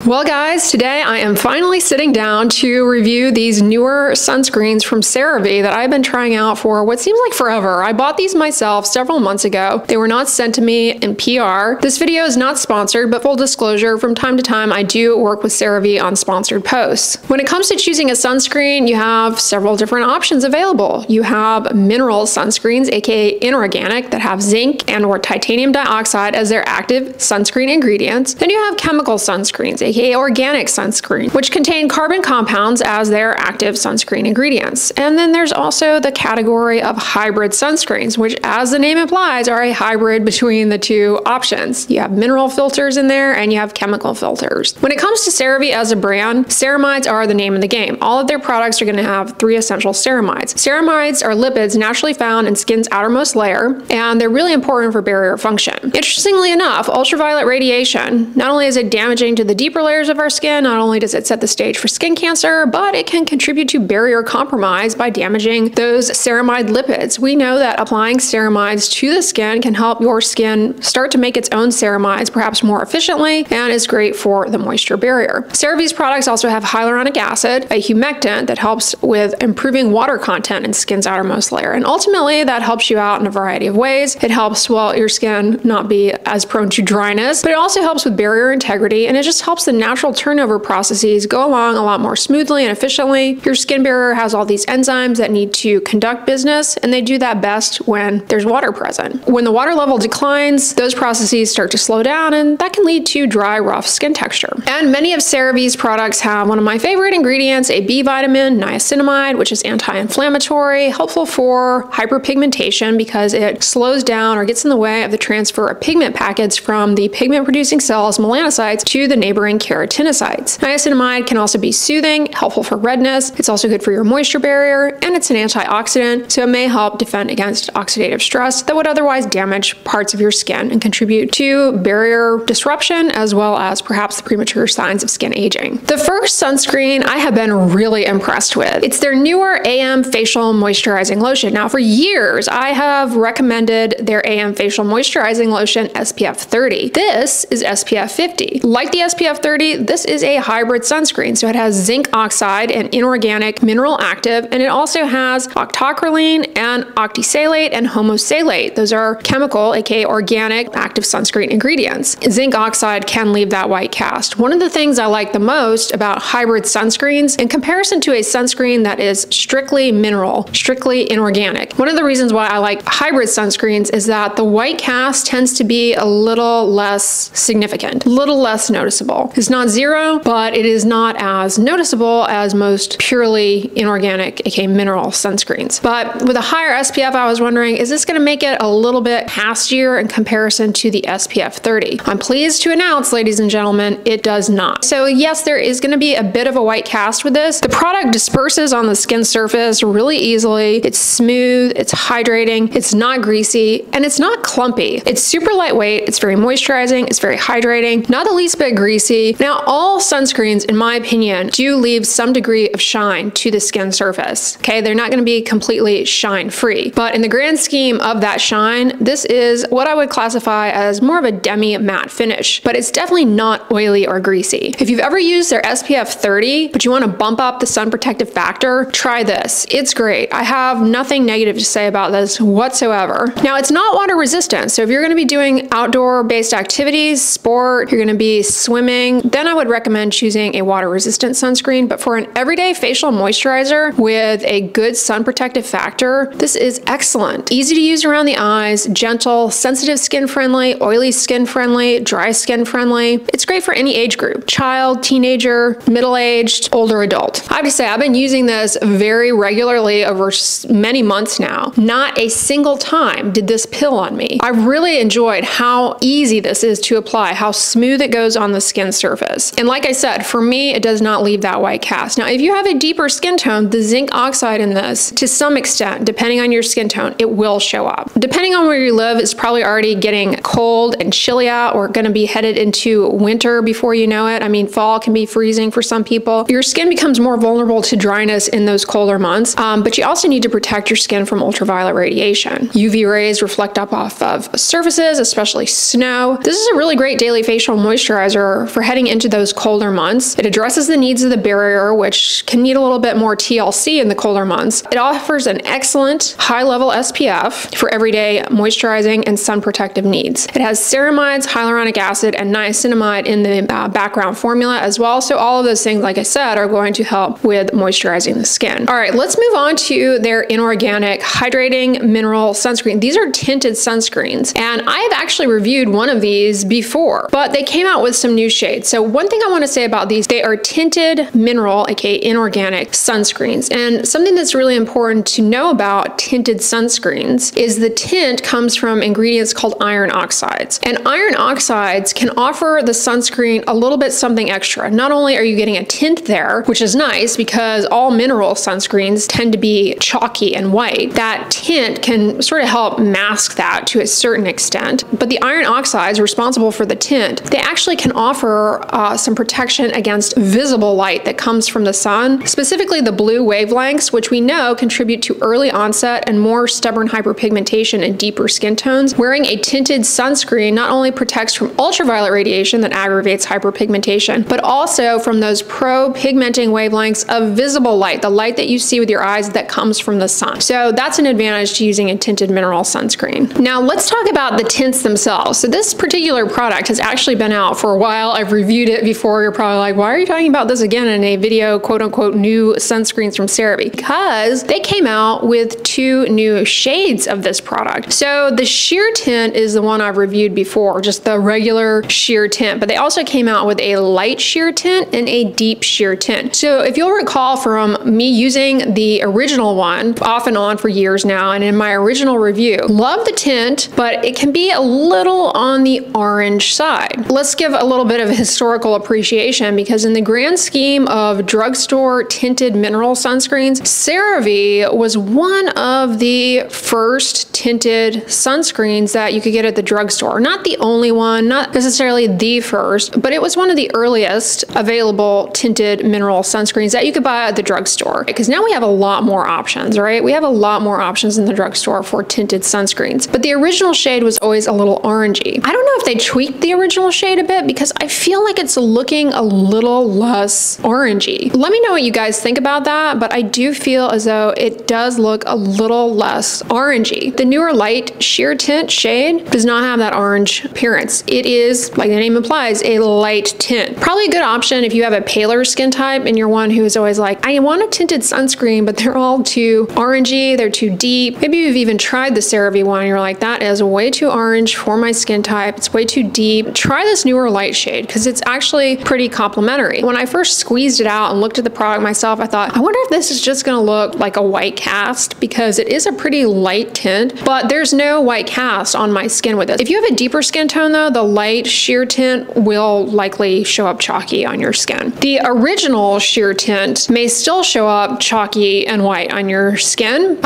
Well guys, today I am finally sitting down to review these newer sunscreens from CeraVe that I've been trying out for what seems like forever. I bought these myself several months ago. They were not sent to me in PR. This video is not sponsored, but full disclosure, from time to time I do work with CeraVe on sponsored posts. When it comes to choosing a sunscreen, you have several different options available. You have mineral sunscreens, aka inorganic, that have zinc and or titanium dioxide as their active sunscreen ingredients. Then you have chemical sunscreens, aka organic sunscreen, which contain carbon compounds as their active sunscreen ingredients. And then there's also the category of hybrid sunscreens, which, as the name implies, are a hybrid between the two options. You have mineral filters in there and you have chemical filters. When it comes to CeraVe as a brand, ceramides are the name of the game. All of their products are going to have 3 essential ceramides. Ceramides are lipids naturally found in skin's outermost layer, and they're really important for barrier function. Interestingly enough, ultraviolet radiation, not only is it damaging to the deeper layers of our skin, not only does it set the stage for skin cancer, but it can contribute to barrier compromise by damaging those ceramide lipids. We know that applying ceramides to the skin can help your skin start to make its own ceramides perhaps more efficiently, and is great for the moisture barrier. CeraVe's products also have hyaluronic acid, a humectant that helps with improving water content in skin's outermost layer, and ultimately that helps you out in a variety of ways. It helps, well, your skin not be as prone to dryness, but it also helps with barrier integrity, and it just helps the natural turnover processes go along a lot more smoothly and efficiently. Your skin barrier has all these enzymes that need to conduct business, and they do that best when there's water present. When the water level declines, those processes start to slow down, and that can lead to dry, rough skin texture. And many of CeraVe's products have one of my favorite ingredients, a B vitamin, niacinamide, which is anti-inflammatory, helpful for hyperpigmentation because it slows down or gets in the way of the transfer of pigment packets from the pigment-producing cells, melanocytes, to the neighboring keratinocytes. Niacinamide can also be soothing, helpful for redness. It's also good for your moisture barrier, and it's an antioxidant, so it may help defend against oxidative stress that would otherwise damage parts of your skin and contribute to barrier disruption, as well as perhaps the premature signs of skin aging. The first sunscreen I have been really impressed with. It's their newer AM Facial Moisturizing Lotion. Now, for years, I have recommended their AM Facial Moisturizing Lotion SPF 30. This is SPF 50. Like the SPF 30, this is a hybrid sunscreen, so it has zinc oxide and inorganic mineral active, and it also has octocrylene and octisalate and homosalate. Those are chemical, aka organic, active sunscreen ingredients. Zinc oxide can leave that white cast. One of the things I like the most about hybrid sunscreens, in comparison to a sunscreen that is strictly mineral, strictly inorganic, one of the reasons why I like hybrid sunscreens is that the white cast tends to be a little less significant, a little less noticeable. It's not zero, but it is not as noticeable as most purely inorganic, aka mineral sunscreens. But with a higher SPF, I was wondering, is this going to make it a little bit castier in comparison to the SPF 30? I'm pleased to announce, ladies and gentlemen, it does not. So yes, there is going to be a bit of a white cast with this. The product disperses on the skin surface really easily. It's smooth, it's hydrating, it's not greasy, and it's not clumpy. It's super lightweight, it's very moisturizing, it's very hydrating, not the least bit greasy. Now, all sunscreens, in my opinion, do leave some degree of shine to the skin surface. Okay, they're not going to be completely shine-free, but in the grand scheme of that shine, this is what I would classify as more of a demi-matte finish, but it's definitely not oily or greasy. If you've ever used their SPF 30, but you want to bump up the sun protective factor, try this. It's great. I have nothing negative to say about this whatsoever. Now, it's not water resistant, so if you're going to be doing outdoor-based activities, sport, you're going to be swimming, then I would recommend choosing a water-resistant sunscreen. But for an everyday facial moisturizer with a good sun protective factor, this is excellent. Easy to use around the eyes, gentle, sensitive skin friendly, oily skin friendly, dry skin friendly. It's great for any age group: child, teenager, middle-aged, older adult. I have to say, I've been using this very regularly over many months now. Not a single time did this pill on me. I really enjoyed how easy this is to apply, how smooth it goes on the skin surface. And like I said, for me, it does not leave that white cast. Now, if you have a deeper skin tone, the zinc oxide in this, to some extent, depending on your skin tone, it will show up. Depending on where you live, it's probably already getting cold and chilly out. We're going to be headed into winter before you know it. I mean, fall can be freezing for some people. Your skin becomes more vulnerable to dryness in those colder months, but you also need to protect your skin from ultraviolet radiation. UV rays reflect up off of surfaces, especially snow. This is a really great daily facial moisturizer for heading into those colder months. It addresses the needs of the barrier, which can need a little bit more TLC in the colder months. It offers an excellent high-level SPF for everyday moisturizing and sun protective needs. It has ceramides, hyaluronic acid, and niacinamide in the background formula as well. So all of those things, like I said, are going to help with moisturizing the skin. All right, let's move on to their inorganic hydrating mineral sunscreen. These are tinted sunscreens, and I've actually reviewed one of these before, but they came out with some new shades. So one thing I want to say about these, they are tinted mineral, aka inorganic sunscreens. And something that's really important to know about tinted sunscreens is the tint comes from ingredients called iron oxides. And iron oxides can offer the sunscreen a little bit something extra. Not only are you getting a tint there, which is nice because all mineral sunscreens tend to be chalky and white, that tint can sort of help mask that to a certain extent. But the iron oxides responsible for the tint, they actually can offer some protection against visible light that comes from the sun, specifically the blue wavelengths, which we know contribute to early onset and more stubborn hyperpigmentation and deeper skin tones. Wearing a tinted sunscreen not only protects from ultraviolet radiation that aggravates hyperpigmentation, but also from those pro-pigmenting wavelengths of visible light, the light that you see with your eyes that comes from the sun. So that's an advantage to using a tinted mineral sunscreen. Now let's talk about the tints themselves. So this particular product has actually been out for a while. I've reviewed it before. You're probably like, why are you talking about this again in a video, quote unquote, new sunscreens from CeraVe? Because they came out with 2 new shades of this product. So the sheer tint is the one I've reviewed before, just the regular sheer tint, but they also came out with a light sheer tint and a deep sheer tint. So if you'll recall from me using the original one off and on for years now, and in my original review, love the tint, but it can be a little on the orange side. Let's give a little bit of historical appreciation, because in the grand scheme of drugstore tinted mineral sunscreens, CeraVe was one of the first tinted sunscreens that you could get at the drugstore. Not the only one, not necessarily the first, but it was one of the earliest available tinted mineral sunscreens that you could buy at the drugstore. Because now we have a lot more options, right? We have a lot more options in the drugstore for tinted sunscreens. But the original shade was always a little orangey. I don't know if they tweaked the original shade a bit, because I feel like it's looking a little less orangey. Let me know what you guys think about that, but I do feel as though it does look a little less orangey. The newer light sheer tint shade does not have that orange appearance. It is, like the name implies, a light tint. Probably a good option if you have a paler skin type and you're one who is always like, I want a tinted sunscreen, but they're all too orangey, they're too deep. Maybe you've even tried the CeraVe one and you're like, that is way too orange for my skin type. It's way too deep. Try this newer light shade because it's actually pretty complimentary. When I first squeezed it out and looked at the product myself, I thought, I wonder if this is just gonna look like a white cast, because it is a pretty light tint, but there's no white cast on my skin with it. If you have a deeper skin tone though, the light sheer tint will likely show up chalky on your skin. The original sheer tint may still show up chalky and white on your skin,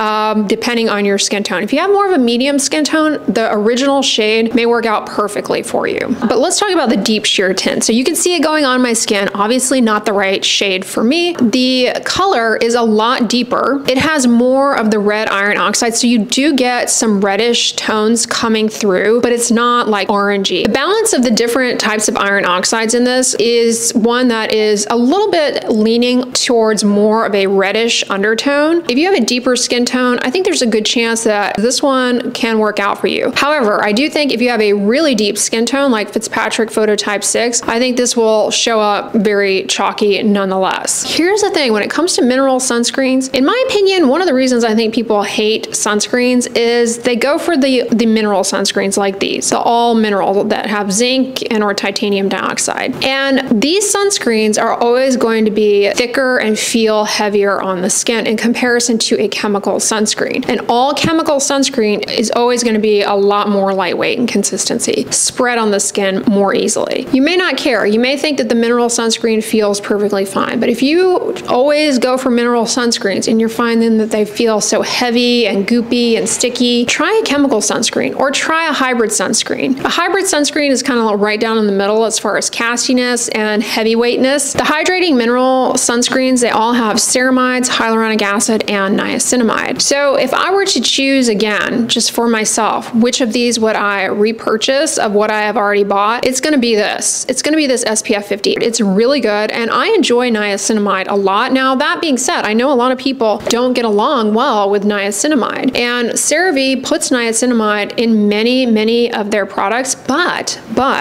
depending on your skin tone. If you have more of a medium skin tone, the original shade may work out perfectly for you. But let's talk about the deep sheer tint. So you can see it going on my skin, obviously not the right shade for me. The color is a lot deeper. It has more of the red iron oxide, so you do get some reddish tones coming through, but it's not like orangey. The balance of the different types of iron oxides in this is one that is a little bit leaning towards more of a reddish undertone. If you have a deeper skin tone, I think there's a good chance that this one can work out for you. However, I do think if you have a really deep skin tone like Fitzpatrick Phototype 6, I think this will show up very chalky nonetheless. Here's the thing, when it comes to mineral sunscreens, in my opinion, one of the reasons I think people hate sunscreens is they go for the mineral sunscreens like these, the all mineral that have zinc and or titanium dioxide. And these sunscreens are always going to be thicker and feel heavier on the skin in comparison to a chemical sunscreen. An all chemical sunscreen is always going to be a lot more lightweight in consistency, spread on the skin more easily. You may not care. You may think that the mineral sunscreen feels perfectly fine, but if you always go for mineral sunscreens and you're finding that they feel so heavy and goopy and sticky, try a chemical sunscreen or try a hybrid sunscreen. A hybrid sunscreen is kind of right down in the middle as far as castiness and heavyweightness. The hydrating mineral sunscreens, they all have ceramides, hyaluronic acid, and niacinamide. So if I were to choose again, just for myself, which of these would I repurchase of what I have already bought, it's going to be this. it's going to be this SPF 50. It's really good, and I enjoy niacinamide a lot. Now, that being said, I know a lot of people don't get along well with niacinamide, and CeraVe puts niacinamide in many of their products, but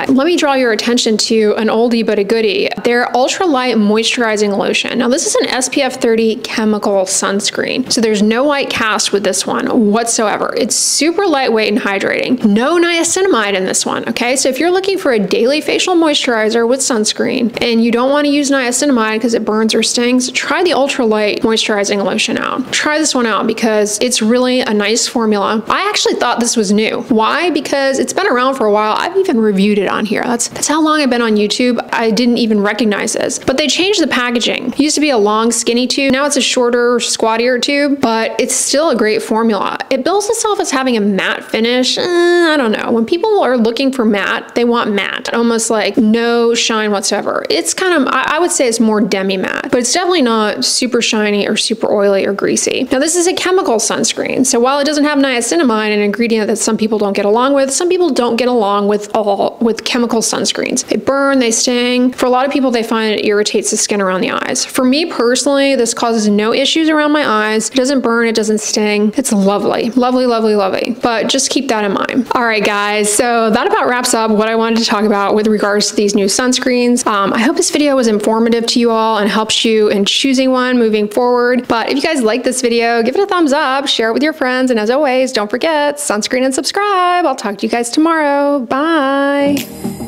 let me draw your attention to an oldie but a goodie. Their ultralight moisturizing lotion. Now, this is an SPF 30 chemical sunscreen, so there's no white cast with this one whatsoever. It's super lightweight and hydrating. No niacinamide in this one, okay? So if you're looking for a daily facial moisturizer with sunscreen and you don't want to use niacinamide because it burns or stings, try the ultralight moisturizing lotion out. Try this one out because it's really a nice formula. I actually thought this was new. Why? Because it's been around for a while. I've even reviewed it on here. That's how long I've been on YouTube. I didn't even recognize this, but they changed the packaging. It used to be a long skinny tube. Now it's a shorter squattier tube, but it's still a great formula. It bills itself as having a matte finish. I don't know. When people are looking for matte, they want matte, almost like no shine whatsoever. It's kind of, I would say it's more demi-matte, but it's definitely not super shiny or super oily or greasy. Now, this is a chemical sunscreen, so while it doesn't have niacinamide, an ingredient that some people don't get along with, some people don't get along with chemical sunscreens. They burn, they sting. For a lot of people, they find it irritates the skin around the eyes. For me personally, this causes no issues around my eyes. It doesn't burn, it doesn't sting. It's lovely, lovely, lovely, lovely. But just keep that in mind. All right, guys, so that about wraps up what I wanted to talk about with regards to these new sunscreens. I hope this video was informative to you all and helps you in choosing one moving forward. But if you guys like this video, give it a thumbs up, share it with your friends, and as always, don't forget, sunscreen and subscribe. I'll talk to you guys tomorrow. Bye.